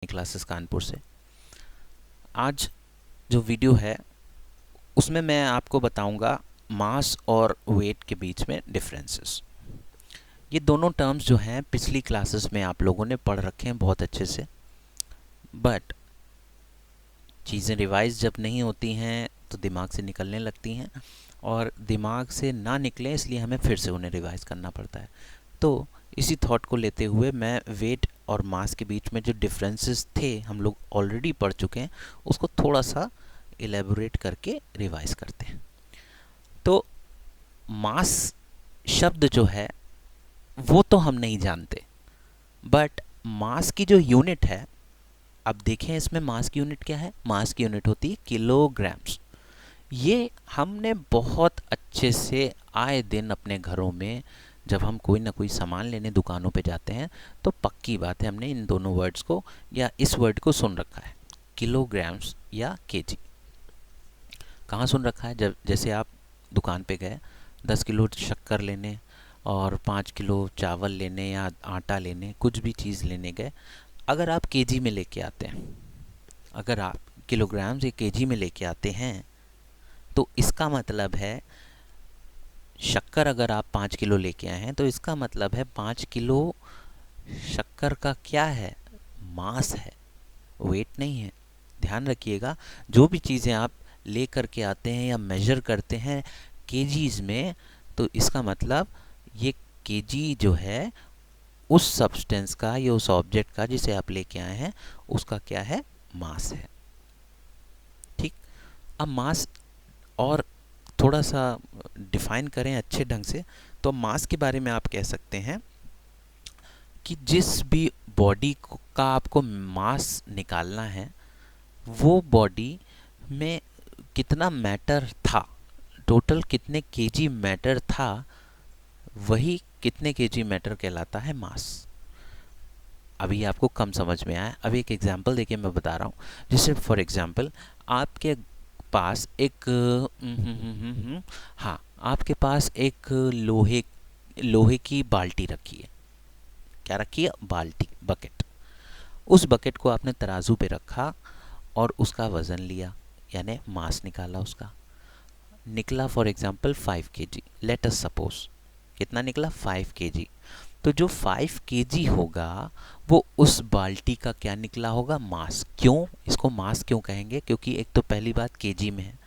Classes Kanpur से। आज जो वीडियो है उसमें मैं आपको बताऊंगा मास और वेट के बीच में डिफरेंसेस। ये दोनों टर्म्स जो हैं पिछली क्लासेस में आप लोगों ने पढ़ रखे हैं बहुत अच्छे से, बट चीज़ें रिवाइज जब नहीं होती हैं तो दिमाग से निकलने लगती हैं, और दिमाग से ना निकलें इसलिए हमें फिर से उन्हें रिवाइज करना पड़ता है। तो इसी थॉट को लेते हुए मैं वेट और मास के बीच में जो डिफरेंसेस थे हम लोग ऑलरेडी पढ़ चुके हैं, उसको थोड़ा सा इलेबोरेट करके रिवाइज करते हैं। तो मास शब्द जो है वो तो हम नहीं जानते, बट मास की जो यूनिट है, अब देखें इसमें मास की यूनिट क्या है। मास की यूनिट होती है किलोग्राम्स। ये हमने बहुत अच्छे से आए दिन अपने घरों में जब हम कोई ना कोई सामान लेने दुकानों पे जाते हैं तो पक्की बात है हमने इन दोनों वर्ड्स को या इस वर्ड को सुन रखा है, किलोग्राम्स या केजी। कहाँ सुन रखा है? जब जैसे आप दुकान पे गए 10 किलो शक्कर लेने और 5 किलो चावल लेने या आटा लेने, कुछ भी चीज़ लेने गए, अगर आप केजी में लेके आते हैं, अगर आप किलोग्राम्स या केजी में लेके आते हैं तो इसका मतलब है शक्कर अगर आप 5 किलो लेके आए हैं तो इसका मतलब है 5 किलो शक्कर का क्या है? मास है, वेट नहीं है। ध्यान रखिएगा, जो भी चीज़ें आप ले करके आते हैं या मेजर करते हैं केजीज में, तो इसका मतलब ये केजी जो है उस सब्सटेंस का या उस ऑब्जेक्ट का जिसे आप लेके आए हैं उसका क्या है? मास है। ठीक। अब मास और थोड़ा सा डिफाइन करें अच्छे ढंग से, तो मास के बारे में आप कह सकते हैं कि जिस भी बॉडी का आपको मास निकालना है वो बॉडी में कितना मैटर था, टोटल कितने केजी मैटर था, वही कितने केजी मैटर कहलाता है मास। अभी आपको कम समझ में आया, अभी एक एग्जांपल देखिए मैं बता रहा हूँ। जैसे फॉर एग्जांपल आपके पास एक हाँ, आपके पास एक लोहे की बाल्टी रखी है। क्या रखी है? बाल्टी, बकेट। उस बकेट को आपने तराजू पे रखा और उसका वज़न लिया, यानी मास निकाला उसका। निकला for example 5 KG. Let us suppose कितना निकला? 5 केजी। तो जो 5 केजी होगा वो उस बाल्टी का क्या निकला होगा? मास। क्यों इसको मास क्यों कहेंगे? क्योंकि एक तो पहली बात केजी में है,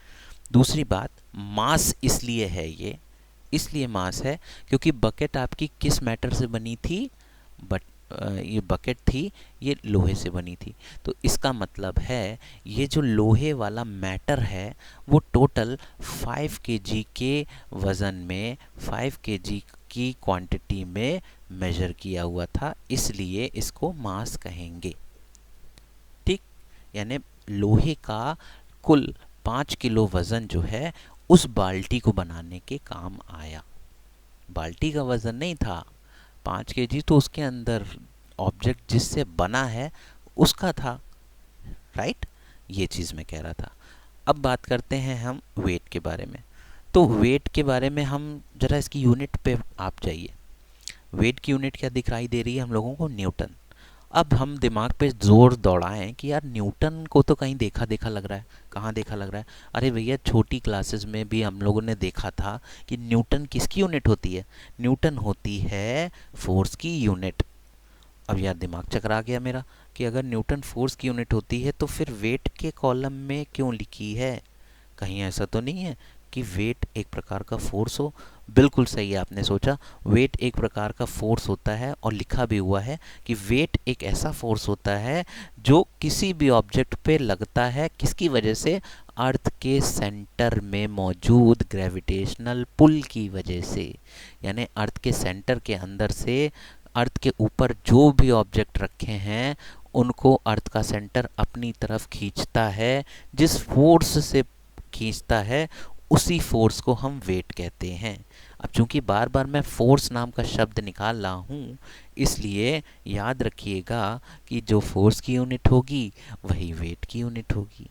दूसरी बात मास इसलिए है, ये इसलिए मास है क्योंकि बकेट आपकी किस मैटर से बनी थी? बट ये बकेट थी, ये लोहे से बनी थी। तो इसका मतलब है ये जो लोहे वाला मैटर है वो टोटल 5 केजी के वज़न में, 5 केजी की क्वांटिटी में मेजर किया हुआ था, इसलिए इसको मास कहेंगे। ठीक। यानी लोहे का कुल 5 किलो वज़न जो है उस बाल्टी को बनाने के काम आया। बाल्टी का वज़न नहीं था 5 केजी, तो उसके अंदर ऑब्जेक्ट जिससे बना है उसका था, राइट। ये चीज़ मैं कह रहा था। अब बात करते हैं हम वेट के बारे में। तो वेट के बारे में हम ज़रा इसकी यूनिट पे आप जाइए। वेट की यूनिट क्या दिखाई दे रही है हम लोगों को? न्यूटन। अब हम दिमाग पे जोर दौड़ाएं कि यार न्यूटन को तो कहीं देखा देखा लग रहा है। कहाँ देखा लग रहा है? अरे भैया, छोटी क्लासेस में भी हम लोगों ने देखा था कि न्यूटन किसकी यूनिट होती है? न्यूटन होती है फोर्स की यूनिट। अब यार दिमाग चकरा गया मेरा कि अगर न्यूटन फोर्स की यूनिट होती है तो फिर वेट के कॉलम में क्यों लिखी है? कहीं ऐसा तो नहीं है कि वेट एक प्रकार का फोर्स हो? बिल्कुल सही है, आपने सोचा। वेट एक प्रकार का फोर्स होता है और लिखा भी हुआ है कि वेट एक ऐसा फोर्स होता है जो किसी भी ऑब्जेक्ट पे लगता है, किसकी वजह से? अर्थ के सेंटर में मौजूद ग्रेविटेशनल पुल की वजह से। यानी अर्थ के सेंटर के अंदर से अर्थ के ऊपर जो भी ऑब्जेक्ट रखे हैं उनको अर्थ का सेंटर अपनी तरफ खींचता है। जिस फोर्स से खींचता है उसी फोर्स को हम वेट कहते हैं। अब चूंकि बार बार मैं फोर्स नाम का शब्द निकाल रहा हूँ, इसलिए याद रखिएगा कि जो फोर्स की यूनिट होगी वही वेट की यूनिट होगी।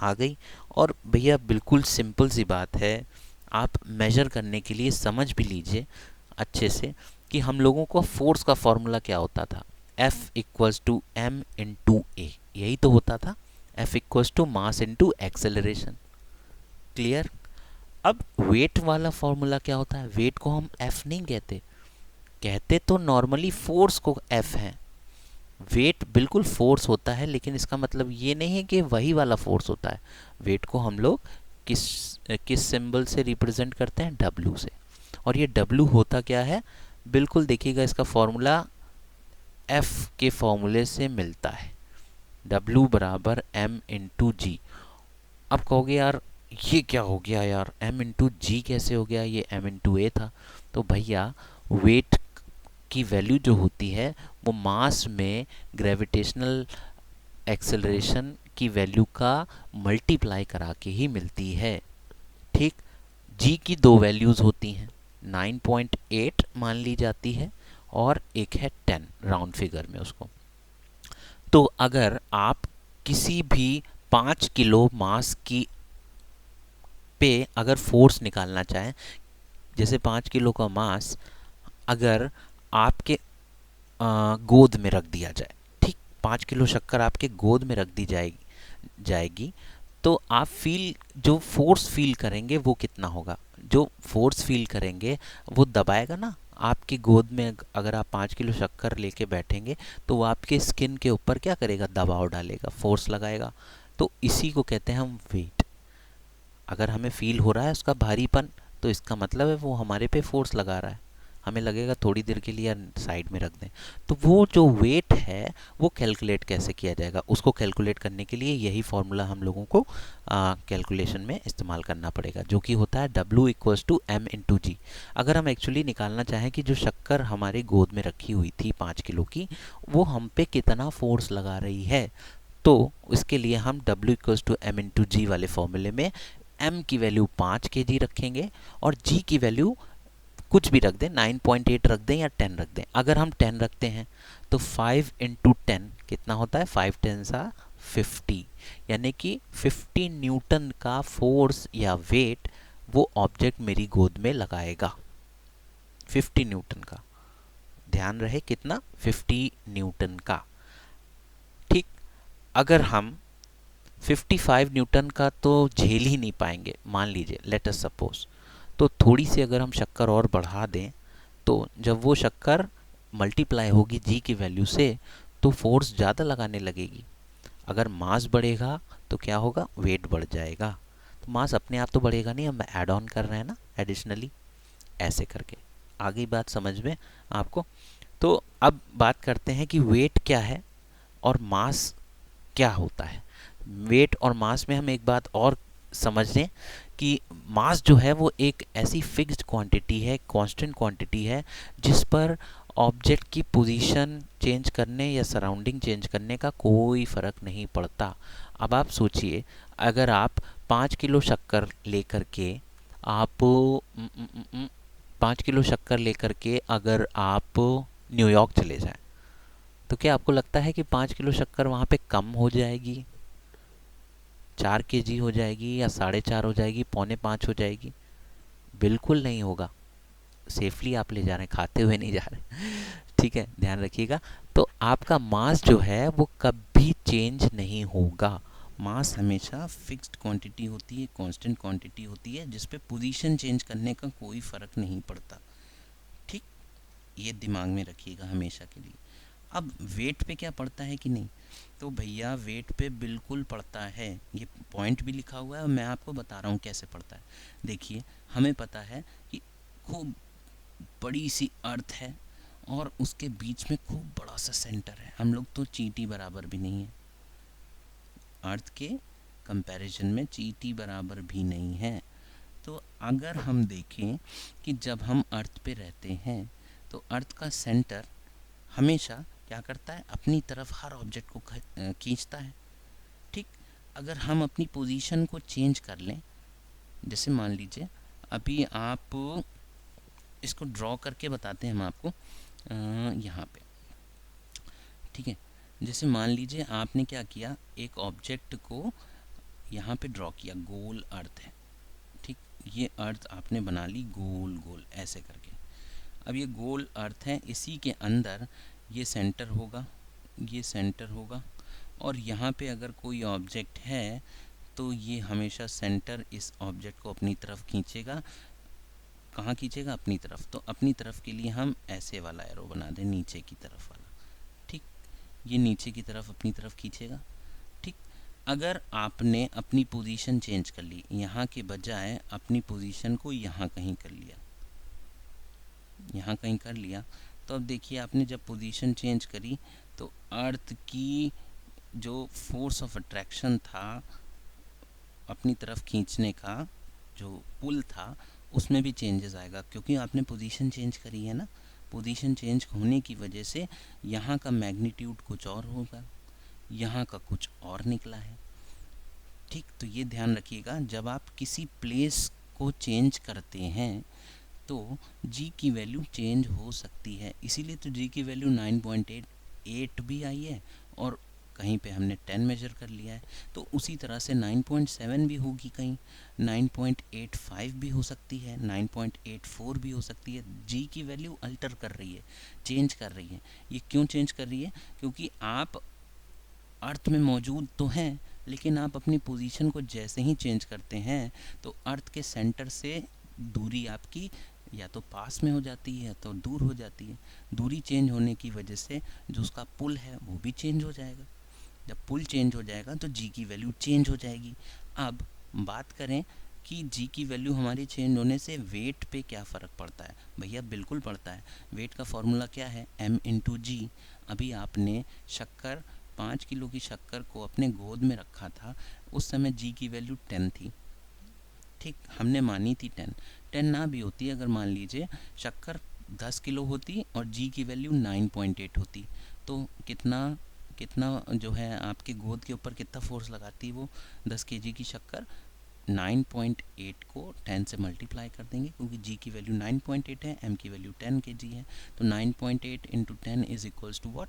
आ गई? और भैया बिल्कुल सिंपल सी बात है, आप मेजर करने के लिए समझ भी लीजिए अच्छे से कि हम लोगों को फोर्स का फॉर्मूला क्या होता था। F equals to m into a, यही तो होता था, F equals to mass into acceleration. Clear? अब वेट वाला फॉर्मूला क्या होता है? वेट को हम F नहीं कहते, कहते तो नॉर्मली फोर्स को F है। वेट बिल्कुल फोर्स होता है, लेकिन इसका मतलब ये नहीं है कि वही वाला फोर्स होता है। वेट को हम लोग किस किस सिंबल से रिप्रेजेंट करते हैं? W से। और ये W होता क्या है? बिल्कुल देखिएगा, इसका फॉर्मूला F के फॉर्मूले से मिलता है, W बराबर m इंटू जी। अब कहोगे यार ये क्या हो गया यार, m इंटू जी कैसे हो गया, ये m इंटू ए था। तो भैया वेट की वैल्यू जो होती है वो मास में ग्रेविटेशनल एक्सेलरेशन की वैल्यू का मल्टीप्लाई करा के ही मिलती है। ठीक, जी की दो वैल्यूज़ होती हैं, 9.8 मान ली जाती है और एक है 10 राउंड फिगर में उसको। तो अगर आप किसी भी 5 किलो मास की पे अगर फोर्स निकालना चाहें, जैसे 5 किलो का मास अगर आपके गोद में रख दिया जाए, ठीक, 5 किलो शक्कर आपके गोद में रख दी जाएगी, तो आप जो फोर्स फील करेंगे वो कितना होगा? जो फोर्स फील करेंगे वो दबाएगा ना आपकी गोद में। अगर आप 5 किलो शक्कर लेके बैठेंगे तो वो आपके स्किन के ऊपर क्या करेगा? दबाव डालेगा, फोर्स लगाएगा। तो इसी को कहते हैं हम वेट। अगर हमें फील हो रहा है उसका भारीपन, तो इसका मतलब है वो हमारे पे फोर्स लगा रहा है। हमें लगेगा थोड़ी देर के लिए यार साइड में रख दें। तो वो जो वेट है वो कैलकुलेट कैसे किया जाएगा? उसको कैलकुलेट करने के लिए यही फॉर्मूला हम लोगों को कैलकुलेशन में इस्तेमाल करना पड़ेगा, जो कि होता है W equals to m into g. अगर हम एक्चुअली निकालना चाहें कि जो शक्कर हमारे गोद में रखी हुई थी 5 किलो की, वो हम पे कितना फोर्स लगा रही है, तो इसके लिए हम W equals to m into g वाले फॉर्मूले में m की वैल्यू 5 kg रखेंगे और g की वैल्यू कुछ भी रख दें, 9.8 रख दें या 10 रख दें। अगर हम 10 रखते हैं तो 5 इंटू 10 कितना होता है? 5 10 सा 50, यानी कि 50 न्यूटन का फोर्स या वेट वो ऑब्जेक्ट मेरी गोद में लगाएगा। 50 न्यूटन का, ध्यान रहे कितना? 50 न्यूटन का। ठीक, अगर हम 55 न्यूटन का तो झेल ही नहीं पाएंगे, मान लीजिए, लेट अस सपोज, तो थोड़ी सी अगर हम शक्कर और बढ़ा दें, तो जब वो शक्कर मल्टीप्लाई होगी जी की वैल्यू से, तो फोर्स ज़्यादा लगाने लगेगी। अगर मास बढ़ेगा तो क्या होगा? वेट बढ़ जाएगा। तो मास अपने आप तो बढ़ेगा नहीं, हम ऐड ऑन कर रहे हैं ना एडिशनली, ऐसे करके। आगे बात समझ में आपको? तो अब बात करते हैं कि वेट क्या है और मास क्या होता है। वेट और मास में हम एक बात और समझ लें कि मास जो है वो एक ऐसी फिक्स्ड क्वांटिटी है, कांस्टेंट क्वांटिटी है, जिस पर ऑब्जेक्ट की पोजीशन चेंज करने या सराउंडिंग चेंज करने का कोई फ़र्क नहीं पड़ता। अब आप सोचिए, अगर आप 5 किलो शक्कर लेकर के आप 5 किलो शक्कर लेकर के अगर आप न्यूयॉर्क चले जाएं, तो क्या आपको लगता है कि 5 किलो शक्कर वहाँ पे कम हो जाएगी, 4 kg हो जाएगी या 4.5 हो जाएगी, 4.25 हो जाएगी? बिल्कुल नहीं होगा। सेफली आप ले जा रहे हैं, खाते हुए नहीं जा रहे। ठीक है, ध्यान रखिएगा। तो आपका मास जो है वो कभी चेंज नहीं होगा। मास हमेशा फिक्स्ड क्वांटिटी होती है, कांस्टेंट क्वांटिटी होती है, जिस पे पोजीशन चेंज करने का कोई फ़र्क नहीं पड़ता। ठीक, ये दिमाग में रखिएगा हमेशा के लिए। अब वेट पे क्या पड़ता है कि नहीं? तो भैया वेट पे बिल्कुल पड़ता है, ये पॉइंट भी लिखा हुआ है और मैं आपको बता रहा हूँ कैसे पड़ता है। देखिए, हमें पता है कि खूब बड़ी सी अर्थ है और उसके बीच में खूब बड़ा सा सेंटर है। हम लोग तो चींटी बराबर भी नहीं है, अर्थ के कंपैरिजन में चींटी बराबर भी नहीं है। तो अगर हम देखें कि जब हम अर्थ पे रहते हैं तो अर्थ का सेंटर हमेशा क्या करता है? अपनी तरफ हर ऑब्जेक्ट को खींचता है। ठीक, अगर हम अपनी पोजीशन को चेंज कर लें, जैसे मान लीजिए अभी आप इसको ड्रॉ करके बताते हैं हम आपको यहाँ पे। ठीक है, जैसे मान लीजिए आपने क्या किया, एक ऑब्जेक्ट को यहाँ पे ड्रॉ किया, गोल अर्थ है। ठीक, ये अर्थ आपने बना ली गोल गोल ऐसे करके। अब ये गोल अर्थ है, इसी के अंदर ये सेंटर होगा, ये सेंटर होगा, और यहाँ पे अगर कोई ऑब्जेक्ट है तो ये हमेशा सेंटर इस ऑब्जेक्ट को अपनी तरफ खींचेगा। कहाँ खींचेगा? अपनी तरफ। तो अपनी तरफ के लिए हम ऐसे वाला एरो बना दें, नीचे की तरफ वाला। ठीक, ये नीचे की तरफ अपनी तरफ खींचेगा। ठीक, अगर आपने अपनी पोजीशन चेंज कर ली, यहाँ के बजाय अपनी पोजीशन को यहाँ कहीं कर लिया, यहाँ कहीं कर लिया, तो अब देखिए आपने जब पोजीशन चेंज करी तो अर्थ की जो फोर्स ऑफ अट्रैक्शन था अपनी तरफ खींचने का, जो पुल था, उसमें भी चेंजेस आएगा, क्योंकि आपने पोजीशन चेंज करी है ना। पोजीशन चेंज होने की वजह से यहाँ का मैग्नीट्यूड कुछ और होगा, यहाँ का कुछ और निकला है। ठीक, तो ये ध्यान रखिएगा, जब आप किसी प्लेस को चेंज करते हैं तो जी की वैल्यू चेंज हो सकती है। इसीलिए तो जी की वैल्यू 9.88 भी आई है, और कहीं पे हमने 10 मेजर कर लिया है, तो उसी तरह से 9.7 भी होगी, कहीं 9.85 भी हो सकती है, 9.84 भी हो सकती है। जी की वैल्यू अल्टर कर रही है, चेंज कर रही है। ये क्यों चेंज कर रही है? क्योंकि आप अर्थ में मौजूद तो हैं, लेकिन आप अपनी पोजीशन को जैसे ही चेंज करते हैं तो अर्थ के सेंटर से दूरी आपकी या तो पास में हो जाती है तो दूर हो जाती है। दूरी चेंज होने की वजह से जो उसका पुल है वो भी चेंज हो जाएगा। जब पुल चेंज हो जाएगा तो जी की वैल्यू चेंज हो जाएगी। अब बात करें कि जी की वैल्यू हमारी चेंज होने से वेट पे क्या फ़र्क पड़ता है? भैया बिल्कुल पड़ता है। वेट का फॉर्मूला क्या है? m इंटू जी। अभी आपने शक्कर 5 किलो की शक्कर को अपने गोद में रखा था, उस समय जी की वैल्यू 10 थी। ठीक, हमने मानी थी 10 ना भी होती, अगर मान लीजिए शक्कर 10 किलो होती और जी की वैल्यू 9.8 होती, तो कितना कितना जो है आपके गोद के ऊपर कितना फोर्स लगाती वो 10 केजी की शक्कर? 9.8 को 10 से मल्टीप्लाई कर देंगे, क्योंकि जी की वैल्यू 9.8 है, एम की वैल्यू 10 केजी है, तो 9.8 into 10 is equals to what?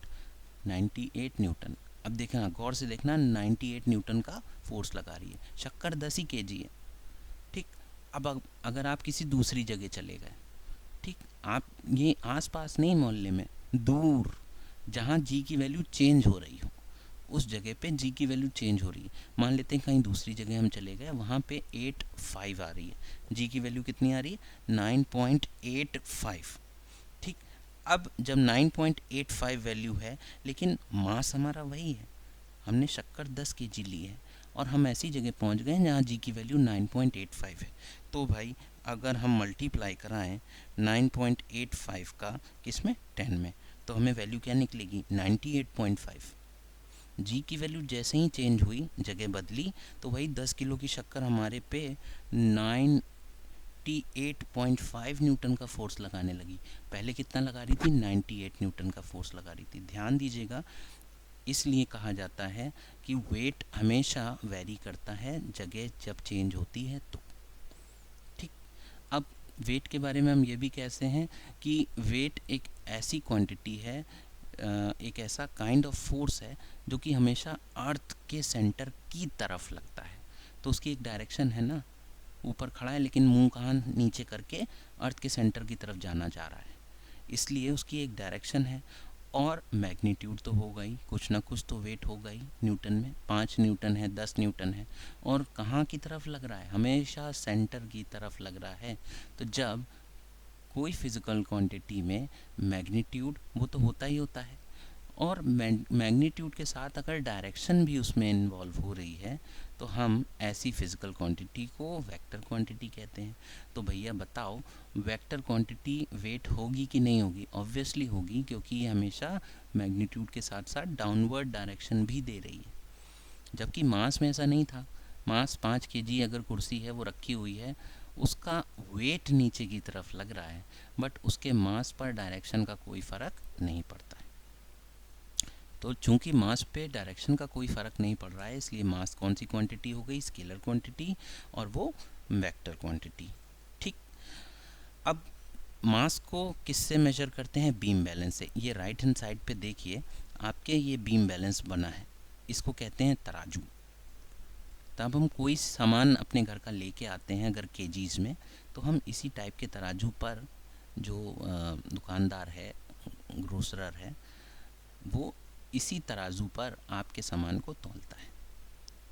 98 newton. अब देखना, गौर से देखना, 98 न्यूटन का फोर्स लगा रही है, शक्कर 10 ही केजी है। ठीक, अब अगर आप किसी दूसरी जगह चले गए, ठीक, आप ये आसपास नहीं, मोहल्ले में, दूर जहाँ जी की वैल्यू चेंज हो रही हो, उस जगह पे जी की वैल्यू चेंज हो रही है। मान लेते हैं कहीं दूसरी जगह हम चले गए, वहाँ पे 85 आ रही है, जी की वैल्यू कितनी आ रही है? 9.85। ठीक, अब जब 9.85 वैल्यू है, लेकिन मास हमारा वही है, हमने शक्कर 10 केजी ली है, और हम ऐसी जगह पहुंच गए जहाँ जी की वैल्यू 9.85 है। तो भाई अगर हम मल्टीप्लाई कराएं 9.85 का किसमें? 10 में, तो हमें वैल्यू क्या निकलेगी? 98.5। जी की वैल्यू जैसे ही चेंज हुई, जगह बदली, तो वही 10 किलो की शक्कर हमारे पे 98.5 न्यूटन का फोर्स लगाने लगी। पहले कितना लगा रही थी? 98 न्यूटन का फोर्स लगा रही थी। ध्यान दीजिएगा, इसलिए कहा जाता है कि वेट हमेशा वेरी करता है जगह जब चेंज होती है तो। ठीक, अब वेट के बारे में हम ये भी कहते हैं कि वेट एक ऐसी क्वांटिटी है, एक ऐसा काइंड ऑफ फोर्स है जो कि हमेशा अर्थ के सेंटर की तरफ लगता है। तो उसकी एक डायरेक्शन है ना, ऊपर खड़ा है लेकिन मुंह कहाँ? नीचे करके अर्थ के सेंटर की तरफ जाना जा रहा है, इसलिए उसकी एक डायरेक्शन है। और मैग्नीट्यूड तो होगा ही, कुछ ना कुछ तो वेट होगा ही न्यूटन में। 5 न्यूटन है, 10 न्यूटन है, और कहाँ की तरफ लग रहा है? हमेशा सेंटर की तरफ लग रहा है। तो जब कोई फिजिकल क्वांटिटी में मैग्नीट्यूड, वो तो होता ही होता है, और मैग्नीट्यूड के साथ अगर डायरेक्शन भी उसमें इन्वॉल्व हो रही है, तो हम ऐसी फिजिकल क्वांटिटी को वेक्टर क्वांटिटी कहते हैं। तो भैया बताओ, वेक्टर क्वांटिटी वेट होगी कि नहीं होगी? ऑब्वियसली होगी, क्योंकि ये हमेशा मैग्नीट्यूड के साथ साथ डाउनवर्ड डायरेक्शन भी दे रही है। जबकि मास में ऐसा नहीं था। मास 5 केजी अगर कुर्सी है वो रखी हुई है, उसका वेट नीचे की तरफ लग रहा है, बट उसके मास पर डायरेक्शन का कोई फ़र्क नहीं पड़ता है। तो चूंकि मास पे डायरेक्शन का कोई फ़र्क नहीं पड़ रहा है, इसलिए मास कौन सी क्वांटिटी हो गई? स्केलर क्वांटिटी, और वो वेक्टर क्वांटिटी। ठीक, अब मास को किससे मेजर करते हैं? बीम बैलेंस से। ये राइट हैंड साइड पे देखिए, आपके ये बीम बैलेंस बना है, इसको कहते हैं तराजू। तब हम कोई सामान अपने घर का लेके आते हैं अगर केजीज़ में, तो हम इसी टाइप के तराजू पर, जो दुकानदार है, ग्रोसरर है, वो इसी तराजू पर आपके सामान को तौलता है।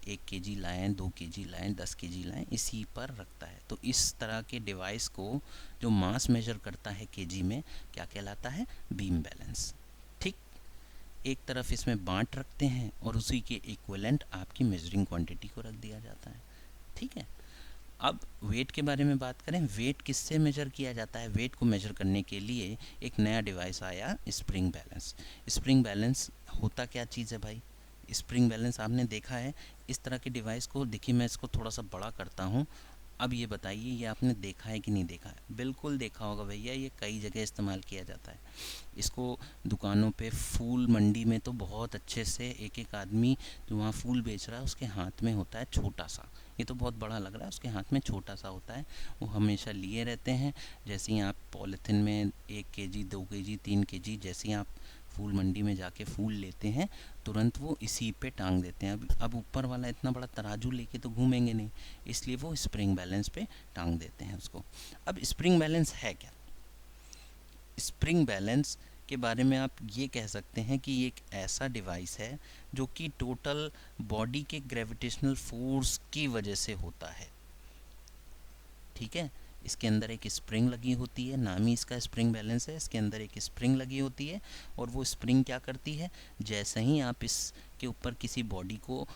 1 kg लाएँ, 2 kg लाएँ, 10 kg लाएँ, इसी पर रखता है। तो इस तरह के डिवाइस को जो मास मेजर करता है केजी में, क्या कहलाता है? Beam balance. ठीक, एक तरफ इसमें बांट रखते हैं और उसी के इक्विवेलेंट आपकी मेजरिंग क्वांटिटी को रख दिया जाता है। ठीक है। अब वेट के बारे में बात करें। वेट किससे मेजर किया जाता है? वेट को मेजर करने के लिए एक नया डिवाइस आया, स्प्रिंग बैलेंस। स्प्रिंग बैलेंस होता क्या चीज़ है भाई? स्प्रिंग बैलेंस आपने देखा है इस तरह के डिवाइस को। देखिए मैं इसको थोड़ा सा बड़ा करता हूँ। अब ये बताइए, ये आपने देखा है कि नहीं देखा है? बिल्कुल देखा होगा भैया, ये कई जगह इस्तेमाल किया जाता है। इसको दुकानों पे, फूल मंडी में तो बहुत अच्छे से एक एक आदमी जो वहाँ फूल बेच रहा है उसके हाथ में होता है छोटा सा। ये तो बहुत बड़ा लग रहा है, उसके हाथ में छोटा सा होता है। वो हमेशा लिए रहते हैं। जैसे ही आप पॉलीथिन में 1 kg, 2 kg, 3 kg, जैसे ही आप फूल मंडी में जाके फूल लेते हैं, तुरंत वो इसी पे टांग देते हैं। अब ऊपर वाला इतना बड़ा तराजू लेके तो घूमेंगे नहीं, इसलिए वो स्प्रिंग बैलेंस पे टांग देते हैं उसको। अब स्प्रिंग बैलेंस है क्या? स्प्रिंग बैलेंस के बारे में आप ये कह सकते हैं कि ये एक ऐसा डिवाइस है जो कि टोटल बॉडी के ग्रेविटेशनल फोर्स की वजह से होता है। ठीक है। इसके अंदर एक स्प्रिंग लगी होती है, नाम ही इसका स्प्रिंग बैलेंस है। इसके अंदर एक स्प्रिंग लगी होती है और वो स्प्रिंग क्या करती है, जैसे ही आप इसके ऊपर किसी बॉडी को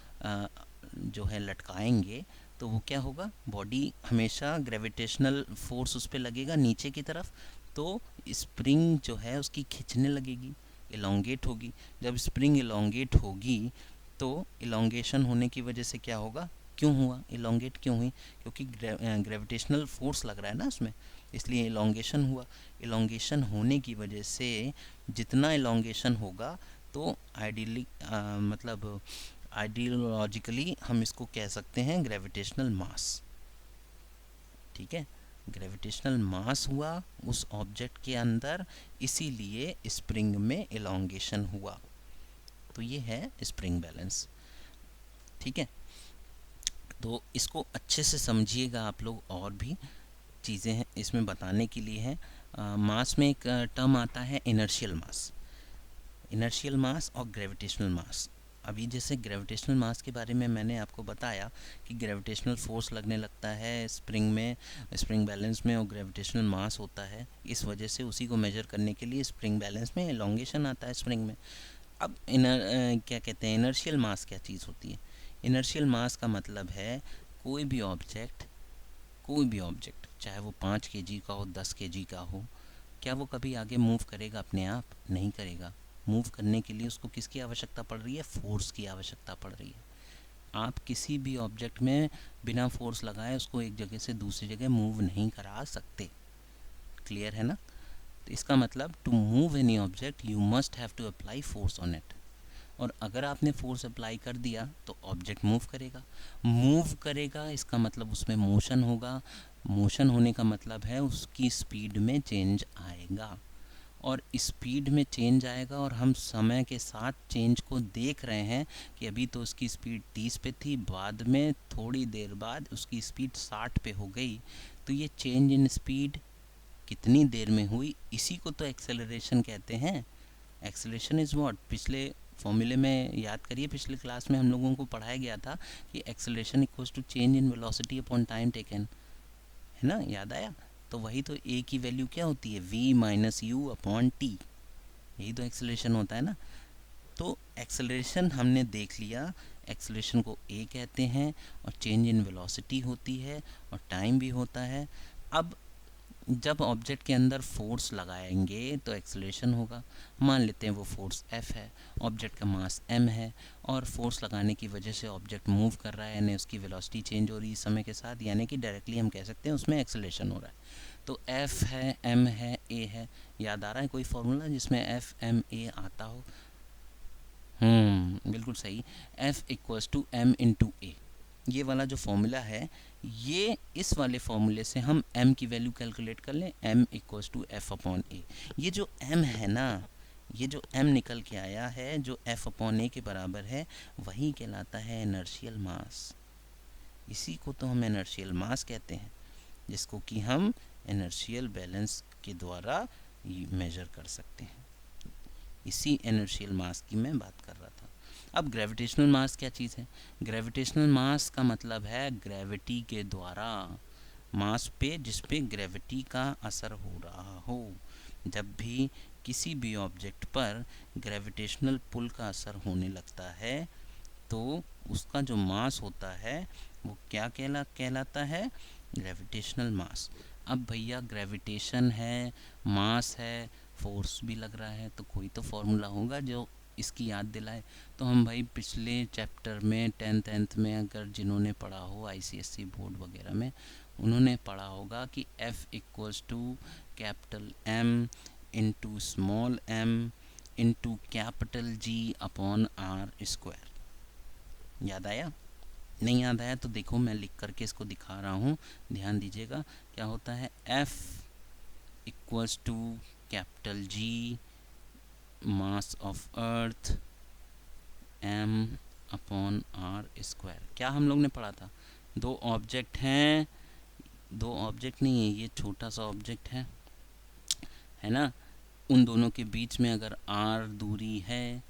जो है लटकाएंगे तो वो क्या होगा, बॉडी हमेशा ग्रेविटेशनल फोर्स उस पर लगेगा नीचे की तरफ, तो स्प्रिंग जो है उसकी खींचने लगेगी, इलोंगेट होगी। जब स्प्रिंग इलोंगेट होगी तो इलोंगेशन होने की वजह से क्या होगा, क्यों हुआ इलोंगेट, क्यों हुई? क्योंकि ग्रेविटेशनल फोर्स लग रहा है ना उसमें, इसलिए इलोंगेशन हुआ। इलोंगेशन होने की वजह से जितना इलोंगेशन होगा तो आइडियली मतलब आइडियोलॉजिकली हम इसको कह सकते हैं ग्रेविटेशनल मास। ठीक है, ग्रेविटेशनल मास हुआ उस ऑब्जेक्ट के अंदर, इसीलिए स्प्रिंग में इलोंगेशन हुआ। तो ये है स्प्रिंग बैलेंस। ठीक है, तो इसको अच्छे से समझिएगा आप लोग। और भी चीज़ें हैं इसमें बताने के लिए हैं। मास में एक टर्म आता है इनर्शियल मास। इनर्शियल मास और ग्रेविटेशनल मास। अभी जैसे ग्रेविटेशनल मास के बारे में मैंने आपको बताया कि ग्रेविटेशनल फोर्स लगने लगता है स्प्रिंग में, स्प्रिंग बैलेंस में, और ग्रेविटेशनल मास होता है। इस वजह से उसी को मेजर करने के लिए स्प्रिंग बैलेंस में एलोंगेशन आता है स्प्रिंग में। अब क्या कहते हैं, इनर्शियल मास क्या चीज़ होती है? इनर्शियल मास का मतलब है कोई भी ऑब्जेक्ट, कोई भी ऑब्जेक्ट चाहे वो 5 kg का हो, 10 kg का हो, क्या वो कभी आगे मूव करेगा अपने आप? नहीं करेगा। मूव करने के लिए उसको किसकी आवश्यकता पड़ रही है? फोर्स की आवश्यकता पड़ रही है। आप किसी भी ऑब्जेक्ट में बिना फोर्स लगाए उसको एक जगह से दूसरी जगह मूव नहीं करा सकते। क्लियर है ना? तो इसका मतलब to move any object you must have to apply force on it. और अगर आपने फोर्स अप्लाई कर दिया तो ऑब्जेक्ट मूव करेगा। मूव करेगा इसका मतलब उसमें मोशन होगा। मोशन होने का मतलब है उसकी स्पीड में चेंज आएगा, और स्पीड में चेंज आएगा। और हम समय के साथ चेंज को देख रहे हैं कि अभी तो उसकी स्पीड 30 पे थी, बाद में थोड़ी देर बाद उसकी स्पीड 60 पे हो गई। तो ये चेंज इन स्पीड कितनी देर में हुई, इसी को तो एक्सेलरेशन कहते हैं। एक्सेलरेशन इज़ व्हाट, पिछले फॉर्मूले में याद करिए, पिछले क्लास में हम लोगों को पढ़ाया गया था कि acceleration equals to change in velocity upon time taken, है ना? याद आया? तो वही तो ए की वैल्यू क्या होती है, v minus you upon T, यही तो एक्सेलरेशन होता है ना। तो एक्सेलरेशन हमने देख लिया, एक्सेलरेशन को ए कहते हैं, और चेंज इन वेलोसिटी होती है, और टाइम भी होता है। अब जब ऑब्जेक्ट के अंदर फोर्स लगाएंगे तो एक्सेलरेशन होगा। मान लेते हैं वो फोर्स F है, ऑब्जेक्ट का मास m है, और फोर्स लगाने की वजह से ऑब्जेक्ट मूव कर रहा है, यानी उसकी वेलोसिटी चेंज हो रही है समय के साथ, यानी कि डायरेक्टली हम कह सकते हैं उसमें एक्सेलरेशन हो रहा है। तो F है, m है, a है। याद आ रहा है कोई फॉर्मूला जिसमें F m a आता हो? बिल्कुल सही, F equals to m into a। ये वाला जो फॉर्मूला है, ये इस वाले फॉर्मूले से हम m की वैल्यू कैलकुलेट कर लें, m equals to F upon a. ये जो m है ना, ये जो m निकल के आया है जो f अपॉन ए के बराबर है, वही कहलाता है इनर्शियल मास। इसी को तो हम इनर्शियल मास कहते हैं, जिसको कि हम इनर्शियल बैलेंस के द्वारा मेजर कर सकते हैं। इसी इनर्शियल मास की मैं बात कर रहा था। अब ग्रेविटेशनल मास क्या चीज़ है? ग्रेविटेशनल मास का मतलब है ग्रेविटी के द्वारा, मास पे जिस पे ग्रेविटी का असर हो रहा हो। जब भी किसी भी ऑब्जेक्ट पर ग्रेविटेशनल पुल का असर होने लगता है तो उसका जो मास होता है वो क्या कहलाता है? ग्रेविटेशनल मास। अब भैया ग्रेविटेशन है, मास है, फोर्स भी लग रहा है, तो कोई तो फॉर्मूला होगा जो इसकी याद दिलाए। तो हम भाई पिछले चैप्टर में 10th में अगर जिन्होंने पढ़ा हो आईसीएसई बोर्ड वगैरह में, उन्होंने पढ़ा होगा कि F equals to capital M into small m into capital G upon R square. याद आया? नहीं याद आया तो देखो मैं लिख करके इसको दिखा रहा हूँ, ध्यान दीजिएगा। क्या होता है? F equals to capital G mass of earth M upon R square. क्या हम लोग ने पढ़ा था? दो ऑब्जेक्ट हैं, दो ऑब्जेक्ट नहीं है, ये छोटा सा ऑब्जेक्ट है ना, उन दोनों के बीच में अगर R दूरी है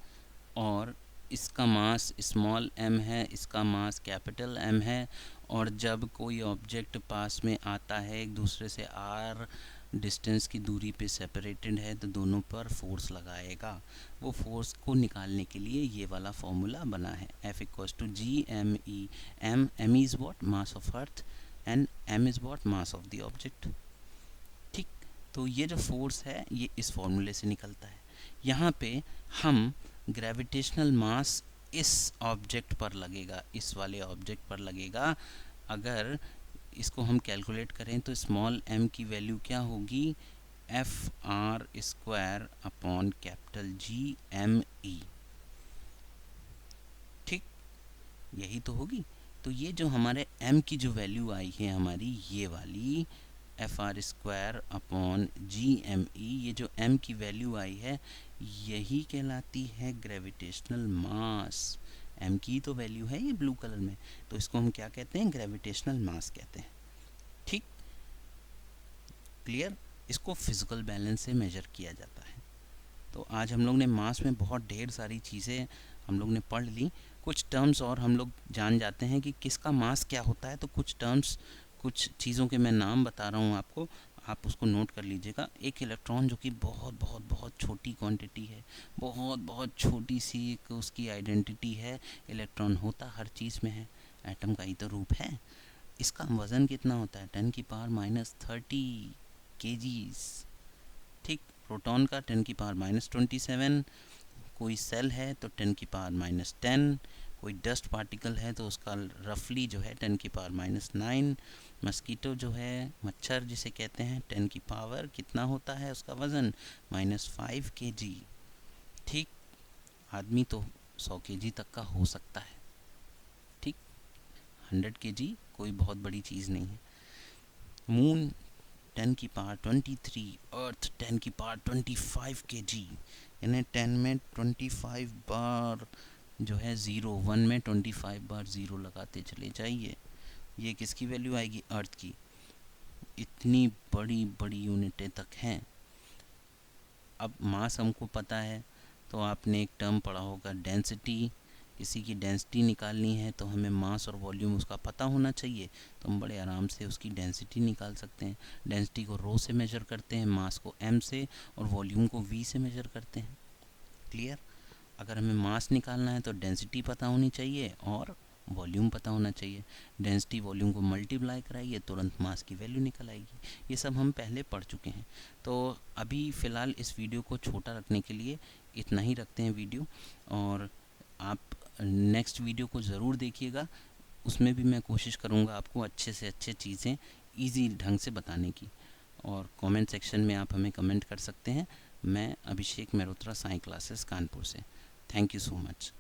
और इसका मास स्मॉल m है, इसका मास कैपिटल M है, और जब कोई ऑब्जेक्ट पास में आता है एक दूसरे से r डिस्टेंस की दूरी पे सेपरेटेड है तो दोनों पर फोर्स लगाएगा। वो फोर्स को निकालने के लिए ये वाला फॉर्मूला बना है, F equals to G M E. M is what? Mass of earth, and m is what? Mass of the object. ठीक, तो ये जो फोर्स है ये इस फॉर्मूले से निकलता है। यहाँ पे हम ग्रेविटेशनल मास इस ऑब्जेक्ट पर लगेगा, इस वाले ऑब्जेक्ट पर लगेगा। अगर इसको हम कैलकुलेट करें तो स्मॉल m की वैल्यू क्या होगी? F R square upon capital G M E. ठीक, यही तो होगी। तो ये जो हमारे m की जो वैल्यू आई है हमारी, ये वाली F R square upon G M E, ये जो m की वैल्यू आई है यही कहलाती है ग्रेविटेशनल मास। m की तो वैल्यू है ये ब्लू कलर में, तो इसको हम क्या कहते हैं? ग्रेविटेशनल मास कहते हैं। ठीक, क्लियर? इसको फिजिकल बैलेंस से मेजर किया जाता है। तो आज हम लोग ने मास में बहुत ढेर सारी चीज़ें हम लोग ने पढ़ ली। कुछ टर्म्स और हम लोग जान जाते हैं कि किसका मास क्या होता है। तो कुछ टर्म्स, कुछ चीज़ों के मैं नाम बता रहा हूँ आपको, आप उसको नोट कर लीजिएगा। एक इलेक्ट्रॉन जो कि बहुत बहुत बहुत छोटी क्वांटिटी है, बहुत बहुत छोटी सी एक उसकी आइडेंटिटी है। इलेक्ट्रॉन होता हर चीज़ में है, एटम का ही तो रूप है। इसका वज़न कितना होता है? 10⁻30 kgs। ठीक, प्रोटॉन का 10⁻27। कोई सेल है तो 10⁻10। कोई डस्ट पार्टिकल है तो उसका रफली जो है 10⁻9। मस्कीटो जो है, मच्छर जिसे कहते हैं, 10 की पावर कितना होता है उसका वज़न? -5 kg। ठीक, आदमी तो 100 kg तक का हो सकता है। ठीक, 100 kg कोई बहुत बड़ी चीज़ नहीं है। मून 10⁻23, अर्थ 10⁻25 kg, यानी 10 में 25 बार जो है ज़ीरो, 1 में 25 बार ज़ीरो लगाते चले जाइए। ये किसकी वैल्यू आएगी? अर्थ की। इतनी बड़ी बड़ी यूनिटें तक हैं। अब मास हमको पता है तो आपने एक टर्म पढ़ा होगा डेंसिटी। किसी की डेंसिटी निकालनी है तो हमें मास और वॉल्यूम उसका पता होना चाहिए, तो हम बड़े आराम से उसकी डेंसिटी निकाल सकते हैं। डेंसिटी को रो से मेजर करते हैं, मास को m से, और वॉल्यूम को v से मेजर करते हैं। क्लियर? अगर हमें मास निकालना है तो डेंसिटी पता होनी चाहिए और वॉल्यूम पता होना चाहिए। डेंसिटी वॉल्यूम को मल्टीप्लाई कराइए, तुरंत मास की वैल्यू निकल आएगी। ये सब हम पहले पढ़ चुके हैं। तो अभी फ़िलहाल इस वीडियो को छोटा रखने के लिए इतना ही रखते हैं वीडियो, और आप नेक्स्ट वीडियो को ज़रूर देखिएगा। उसमें भी मैं कोशिश करूँगा आपको अच्छे से अच्छे चीज़ें ईजी ढंग से बताने की। और कमेंट सेक्शन में आप हमें कमेंट कर सकते हैं। मैं अभिषेक मेहरोत्रा, साई क्लासेस कानपुर से। Thank you so much.